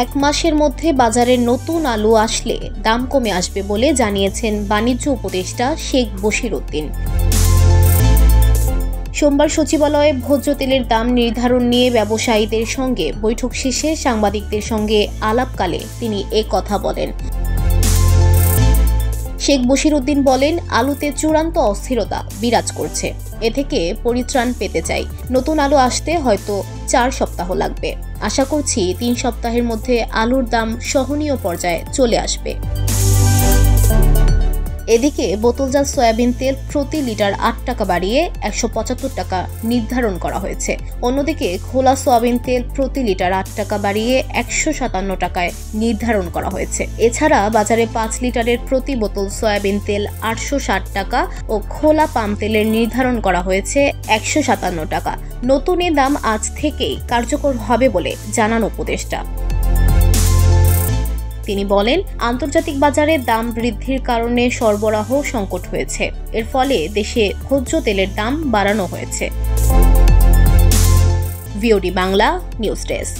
এক মাসের মধ্যে বাজারে নতুন আলু আসলে দাম কমে আসবে বলে জানিয়েছেন বাণিজ্য উপদেষ্টা শেখ বশিরউদ্দিন। সোমবার সচিবালয়ে ভোজ্য তেলের দাম নির্ধারণ নিয়ে ব্যবসায়ীদের সঙ্গে বৈঠক শেষে সাংবাদিকদের সঙ্গে আলাপকালে তিনি কথা বলেন। শেখ বশিরউদ্দিন বলেন, আলুতে চূড়ান্ত অস্থিরতা বিরাজ করছে। এ থেকে পরিত্রাণ পেতে চাই। নতুন আলু আসতে হয়তো 4 সপ্তাহ লাগবে। আশা করছি 3 সপ্তাহের মধ্যে আলুর দাম সহনীয় পর্যায়ে চলে আসবে। এদিকে বোতলজাত সয়াবিন তেল প্রতি লিটার 8 টাকা বাড়িয়ে 175 টাকা নির্ধারণ করা হয়েছে। অন্যদিকে খোলা সয়াবিন তেল প্রতি লিটার 8 টাকা বাড়িয়ে 157 টাকায় নির্ধারণ করা হয়েছে। এছাড়া বাজারে 5 লিটারের প্রতি বোতল সয়াবিন তেল 860 টাকা ও খোলা পাম তেলের নির্ধারণ করা হয়েছে 157 টাকা। নতুন এ দাম আজ থেকেই কার্যকর হবে বলে জানান উপদেষ্টা। তিনি বলেন, আন্তর্জাতিক বাজারে দাম বৃদ্ধির কারণে সরবরাহ সংকট হয়েছে। এর ফলে দেশে ভোজ্য তেলের দাম বাড়ানো হয়েছে। VOD Bangla news desk.